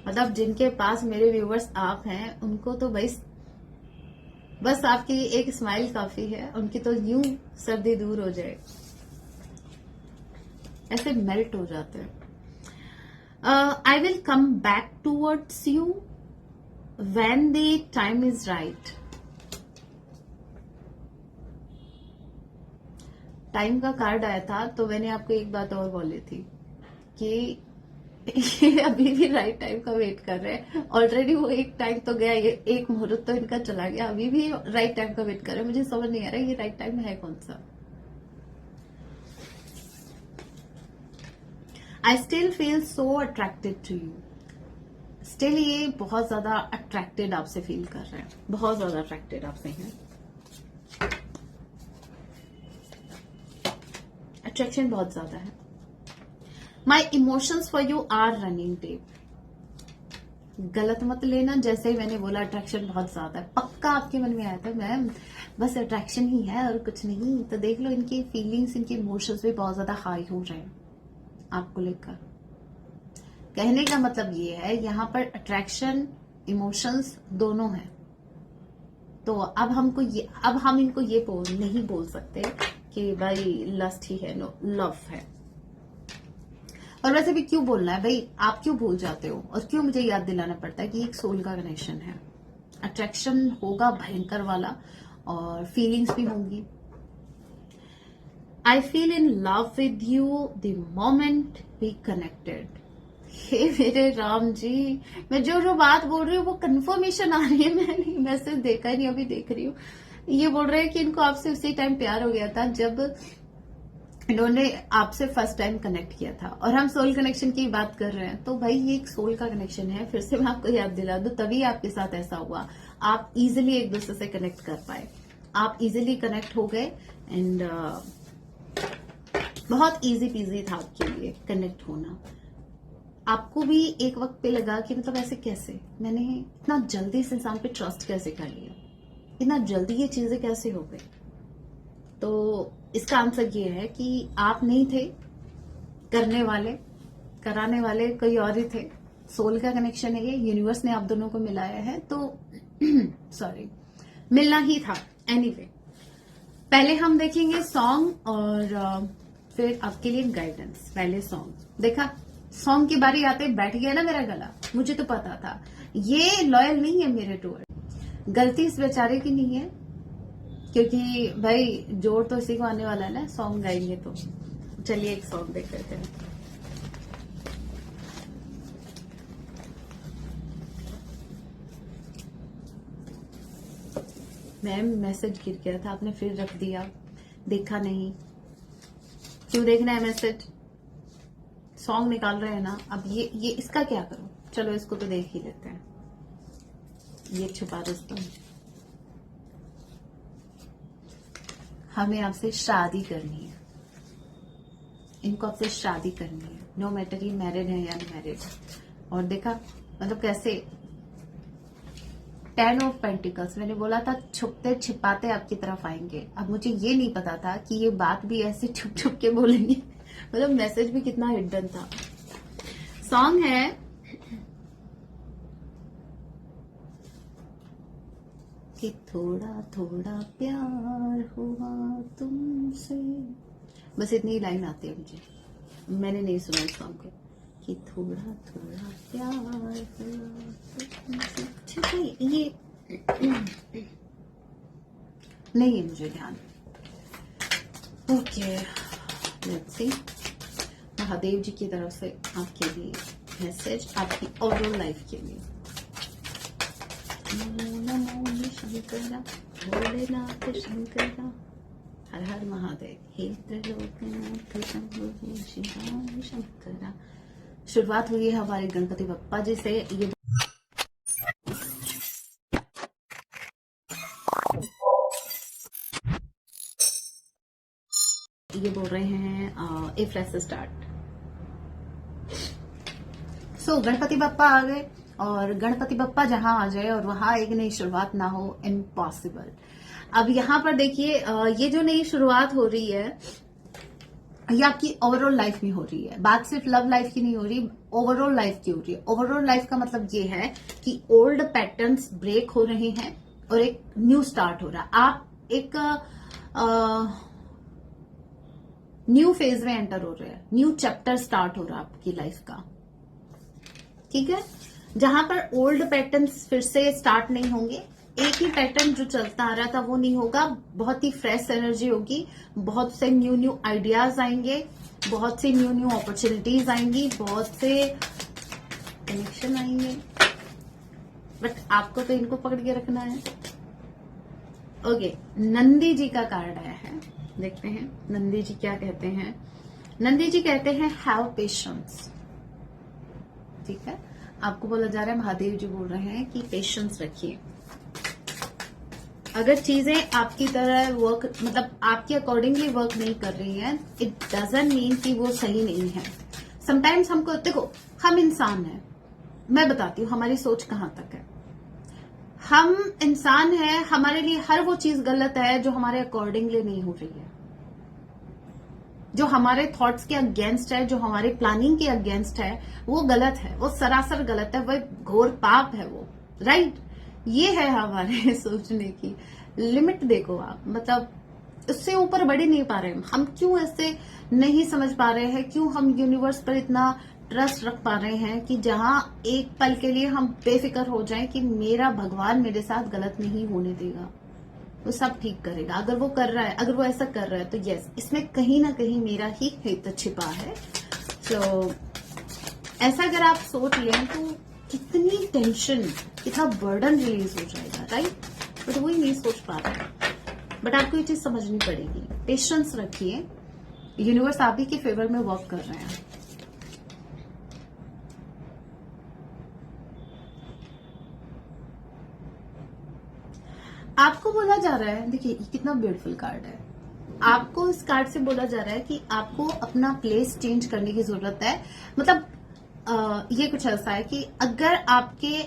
मतलब जिनके पास मेरे व्यूवर्स आप हैं, उनको तो भाई बस आपकी एक स्माइल काफी है, उनकी तो यूं सर्दी दूर हो जाए, ऐसे मेल्ट हो जाते हैं। I will come back towards you when the time is right. Time का कार्ड आया था, तो मैंने आपको एक बात और बोली थी कि ये अभी भी राइट टाइम का वेट कर रहे हैं। ऑलरेडी वो एक टाइम तो गया, ये एक मुहूर्त तो इनका चला गया, अभी भी राइट टाइम का वेट कर रहे हैं। मुझे समझ नहीं आ रहा है ये राइट टाइम है कौन सा। I still feel so attracted to you. Still ये बहुत ज्यादा अट्रैक्टेड आपसे फील कर रहे हैं, बहुत ज्यादा अट्रैक्टेड आपसे हैं, अट्रैक्शन बहुत ज्यादा है। My emotions for you are running tape. गलत मत लेना, जैसे ही मैंने बोला अट्रैक्शन बहुत ज्यादा है, पक्का आपके मन में आया था मैम बस अट्रैक्शन ही है और कुछ नहीं। तो देख लो, इनकी फीलिंग्स, इनके इमोशंस भी बहुत ज्यादा हाई हो रहे हैं आपको लेकर। कहने का मतलब ये है, यहाँ पर अट्रैक्शन इमोशंस दोनों हैं। तो अब हम इनको ये नहीं बोल सकते कि भाई लस्ट ही है, नो, लव है। और वैसे भी क्यों बोलना है भाई, आप क्यों भूल जाते हो, और क्यों मुझे याद दिलाना पड़ता है कि एक सोल का कनेक्शन है। अट्रैक्शन होगा भयंकर वाला, और फीलिंग्स भी होंगी। I feel in love with you the moment we connected. हे मेरे राम जी, मैं जो बात बोल रही हूँ वो कंफर्मेशन आ रही है, मैंने मैसेज देखा ही नहीं, अभी देख रही हूँ। ये बोल रहे हैं कि इनको आपसे उसी टाइम प्यार हो गया था जब इन्होंने आपसे फर्स्ट टाइम कनेक्ट किया था। और हम सोल कनेक्शन की बात कर रहे हैं, तो भाई ये एक सोल का कनेक्शन है। फिर से मैं आपको याद दिला दूं, तभी आपके साथ ऐसा हुआ, आप इजिली एक दूसरे से कनेक्ट कर पाए, आप इजिली कनेक्ट हो गए, एंड बहुत इजी पीजी था आपके लिए कनेक्ट होना। आपको भी एक वक्त पे लगा कि मतलब ऐसे कैसे, मैंने इतना जल्दी इस इंसान पे ट्रस्ट कैसे कर लिया, इतना जल्दी ये चीजें कैसे हो गई। तो इसका आंसर ये है कि आप नहीं थे करने वाले, कराने वाले कोई और ही थे। सोल का कनेक्शन है ये, यूनिवर्स ने आप दोनों को मिलाया है, तो सॉरी, मिलना ही था। एनीवे, पहले हम देखेंगे सॉन्ग और फिर आपके लिए गाइडेंस। पहले सॉन्ग देखा, सॉन्ग की बारी आते बैठ गया ना मेरा गला, मुझे तो पता था ये लॉयल नहीं है मेरे टूअर्ड। गलती इस बेचारे की नहीं है, क्योंकि भाई जोर तो इसी को आने वाला है ना सॉन्ग गाएंगे तो। चलिए एक सॉन्ग देख लेते हैं। मैम मैसेज गिर गया था, आपने फिर रख दिया, देखा नहीं। क्यों देखना है मैसेज, सॉन्ग निकाल रहे हैं ना। अब ये इसका क्या करूं, चलो इसको तो देख ही लेते हैं। ये छुपा दोस्तों, हमें आपसे शादी करनी है, इनको आपसे शादी करनी है, नो मैटर ये मैरिड है या अनमैरिड। और देखा मतलब कैसे 10 ऑफ पेंटिकल्स, मैंने बोला था छुपते छिपाते आपकी तरफ आएंगे। अब मुझे ये नहीं पता था कि ये बात भी ऐसे छुप छुप के बोलेंगे, मतलब मैसेज भी कितना हिडन था। सॉन्ग है कि थोड़ा थोड़ा प्यार हुआ तुमसे, बस इतनी ही लाइन आती है मुझे, मैंने नहीं सुना इस सॉन्ग को। कि थोड़ा थोड़ा प्यार हुआ तुमसे, ठीक है ये नहीं है मुझे ध्यान। ओके लेट्स सी, महादेव जी की तरफ से आपके लिए मैसेज, आपकी ओवरऑल लाइफ के लिए। नमो नमो शंकरा भोलेनाथ शंकरा, हर हर महादेव, हे त्रिलोकनाथ शंभो शिव शंकरा। शुरुआत हुई है हमारे गणपति बप्पा जी से। ये बोल रहे हैं ए फ्रेश स्टार्ट। सो गणपति बप्पा आ गए, और गणपति बप्पा जहां आ जाए और वहां एक नई शुरुआत ना हो, इम्पॉसिबल। अब यहां पर देखिए ये जो नई शुरुआत हो रही है ये आपकी ओवरऑल लाइफ में हो रही है। बात सिर्फ लव लाइफ की नहीं हो रही, ओवरऑल लाइफ की हो रही है। ओवरऑल लाइफ का मतलब ये है कि ओल्ड पैटर्न्स ब्रेक हो रहे हैं और एक न्यू स्टार्ट हो रहा है। आप एक न्यू फेज में एंटर हो रहे हैं, न्यू चैप्टर स्टार्ट हो रहा है आपकी लाइफ का, ठीक है। जहां पर ओल्ड पैटर्न्स फिर से स्टार्ट नहीं होंगे, एक ही पैटर्न जो चलता आ रहा था वो नहीं होगा, बहुत ही फ्रेश एनर्जी होगी, बहुत से न्यू न्यू आइडियाज आएंगे, बहुत सी न्यू न्यू अपॉर्चुनिटीज आएंगी, बहुत से कनेक्शन आएंगे, बट आपको तो इनको पकड़ के रखना है। ओके, नंदी जी का कार्ड आया है, देखते हैं नंदी जी क्या कहते हैं। नंदी जी कहते हैं हैव पेशेंस, ठीक है। आपको बोला जा रहा है, महादेव जी बोल रहे हैं कि पेशेंस रखिए। अगर चीजें आपकी तरह वर्क, मतलब आपके अकॉर्डिंगली वर्क नहीं कर रही हैं, इट डजंट मीन कि वो सही नहीं है। समटाइम्स हमको, देखो हम इंसान हैं, मैं बताती हूँ हमारी सोच कहाँ तक है। हम इंसान हैं, हमारे लिए हर वो चीज गलत है जो हमारे अकॉर्डिंगली नहीं हो रही है, जो हमारे थॉट्स के अगेंस्ट है, जो हमारे प्लानिंग के अगेंस्ट है, वो गलत है, वो सरासर गलत है, वो घोर पाप है वो, राइट। ये है हमारे सोचने की लिमिट। देखो आप, मतलब उससे ऊपर बढ़ ही नहीं पा रहे हम क्यों ऐसे नहीं समझ पा रहे हैं, क्यों हम यूनिवर्स पर इतना ट्रस्ट रख पा रहे हैं कि जहां एक पल के लिए हम बेफिक्र हो जाएं कि मेरा भगवान मेरे साथ गलत नहीं होने देगा, वो सब ठीक करेगा। अगर वो कर रहा है, अगर वो ऐसा कर रहा है तो यस, इसमें कहीं ना कहीं मेरा ही हित छिपा है। तो ऐसा अगर आप सोच लें तो कितनी टेंशन, कितना बर्डन रिलीज हो जाएगा, राइट। बट वही नहीं सोच पा रहे, बट आपको ये चीज समझनी पड़ेगी। पेशेंस रखिए, यूनिवर्स आप ही के फेवर में वर्क कर रहे हैं। आपको बोला जा रहा है, देखिए कितना ब्यूटीफुल कार्ड है, आपको इस कार्ड से बोला जा रहा है कि आपको अपना प्लेस चेंज करने की जरूरत है। मतलब ये कुछ ऐसा है कि अगर आपके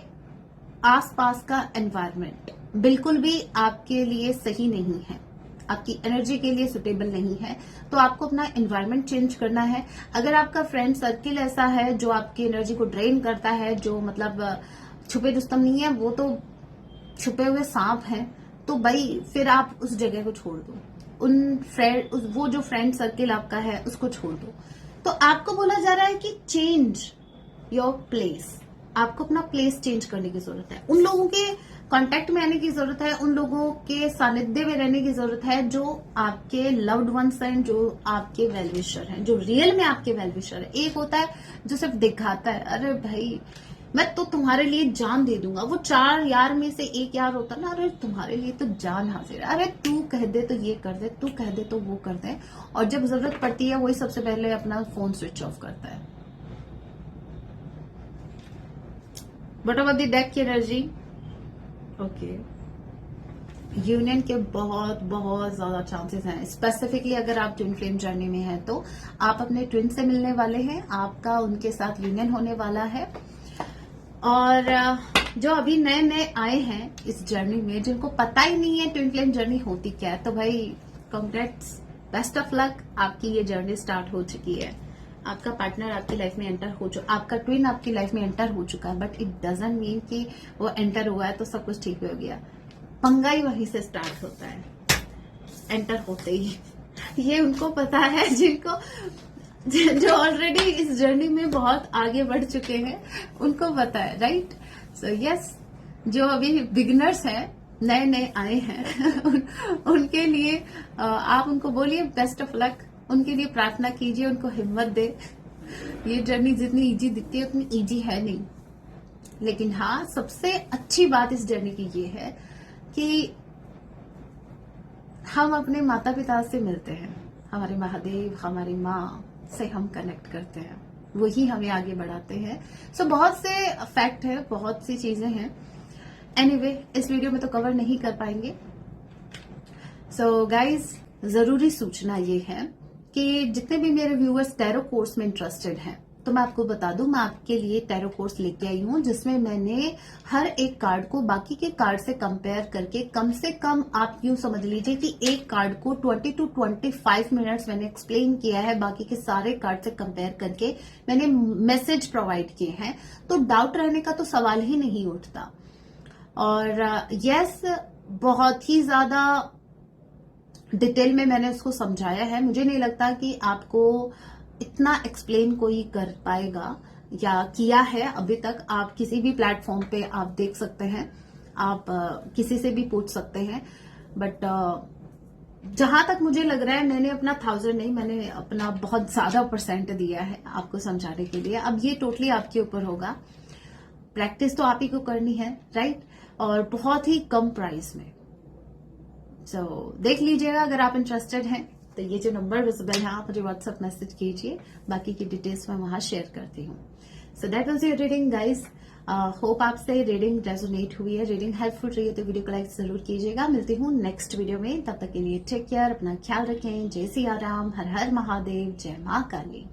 आसपास का एनवायरनमेंट बिल्कुल भी आपके लिए सही नहीं है, आपकी एनर्जी के लिए सुटेबल नहीं है, तो आपको अपना एनवायरनमेंट चेंज करना है। अगर आपका फ्रेंड सर्किल ऐसा है जो आपकी एनर्जी को ड्रेन करता है, जो मतलब छुपे रुस्तम नहीं है, वो तो छुपे हुए सांप हैं, तो भाई फिर आप उस जगह को छोड़ दो, वो जो फ्रेंड सर्किल आपका है उसको छोड़ दो। तो आपको बोला जा रहा है कि चेंज योर प्लेस, आपको अपना प्लेस चेंज करने की जरूरत है। उन लोगों के कांटेक्ट में आने की जरूरत है, उन लोगों के सानिध्य में रहने की जरूरत है जो आपके लव्ड वंस हैं, जो आपके वेलविशर हैं, जो रियल में आपके वेलविशर है। एक होता है जो सिर्फ दिखाता है, अरे भाई मैं तो तुम्हारे लिए जान दे दूंगा, वो 4 यार में से एक यार होता है ना, अरे तुम्हारे लिए तो जान हाजिर है, अरे तू कह दे तो ये कर दे, तू कह दे तो वो कर दे, और जब जरूरत पड़ती है वही सबसे पहले अपना फोन स्विच ऑफ करता है। बट ऑफ द डेक की एनर्जी, ओके, यूनियन के बहुत बहुत ज्यादा चांसेस हैं। स्पेसिफिकली अगर आप ट्विन फ्लेम जर्नी में हैं तो आप अपने ट्विन से मिलने वाले हैं, आपका उनके साथ यूनियन होने वाला है। और जो अभी नए नए आए हैं इस जर्नी में, जिनको पता ही नहीं है ट्विन फ्लेम जर्नी होती क्या है, तो भाई कांग्रेट्स, बेस्ट ऑफ लक, आपकी ये जर्नी स्टार्ट हो चुकी है। आपका पार्टनर आपकी लाइफ में एंटर हो चुका, आपका ट्विन आपकी लाइफ में एंटर हो चुका है, बट इट डजंट मीन कि वो एंटर हुआ है तो सब कुछ ठीक हो गया। पंगा ही वहीं से स्टार्ट होता है, एंटर होते ही। ये उनको पता है जिनको, जो ऑलरेडी इस जर्नी में बहुत आगे बढ़ चुके हैं, उनको पता है, राइट। सो यस, जो अभी बिगिनर्स हैं, नए नए आए हैं उनके लिए आप उनको बोलिए बेस्ट ऑफ लक, उनके लिए प्रार्थना कीजिए, उनको हिम्मत दे। ये जर्नी जितनी इजी दिखती है उतनी इजी है नहीं, लेकिन हाँ, सबसे अच्छी बात इस जर्नी की ये है कि हम अपने माता पिता से मिलते हैं, हमारे महादेव, हमारी माँ से हम कनेक्ट करते हैं, वही हमें आगे बढ़ाते हैं। सो बहुत से फैक्ट है, बहुत सी चीजें हैं। एनीवे, इस वीडियो में तो कवर नहीं कर पाएंगे। सो गाइज, जरूरी सूचना ये है कि जितने भी मेरे व्यूअर्स टैरो कोर्स में इंटरेस्टेड हैं, तो मैं आपको बता दूं, मैं आपके लिए टैरो कोर्स लेके आई हूं, जिसमें मैंने हर एक कार्ड को बाकी के कार्ड से कंपेयर करके, कम से कम आप यूं समझ लीजिए कि एक कार्ड को 20 to 25 मिनट्स मैंने एक्सप्लेन किया है, बाकी के सारे कार्ड से कंपेयर करके मैंने मैसेज प्रोवाइड किए हैं। तो डाउट रहने का तो सवाल ही नहीं उठता। और यस, बहुत ही ज्यादा डिटेल में मैंने उसको समझाया है। मुझे नहीं लगता कि आपको इतना एक्सप्लेन कोई कर पाएगा या किया है अभी तक। आप किसी भी प्लेटफॉर्म पे आप देख सकते हैं, आप किसी से भी पूछ सकते हैं, बट जहां तक मुझे लग रहा है, मैंने अपना 1000 नहीं, मैंने अपना बहुत ज्यादा % दिया है आपको समझाने के लिए। अब ये टोटली आपके ऊपर होगा, प्रैक्टिस तो आप ही को करनी है, राइट, और बहुत ही कम प्राइस में। सो देख लीजिएगा, अगर आप इंटरेस्टेड हैं तो ये जो नंबर विजिबल है, आप मुझे व्हाट्सएप मैसेज कीजिए, बाकी की डिटेल्स मैं वहां शेयर करती हूँ। So that was your reading guys. Hope आपसे रीडिंग रेजोनेट हुई है, रीडिंग हेल्पफुल रही है, तो वीडियो को लाइक जरूर कीजिएगा। मिलती हूँ नेक्स्ट वीडियो में, तब तक के लिए टेक केयर, अपना ख्याल रखें। जय सिया राम, हर हर महादेव, जय माँ काली।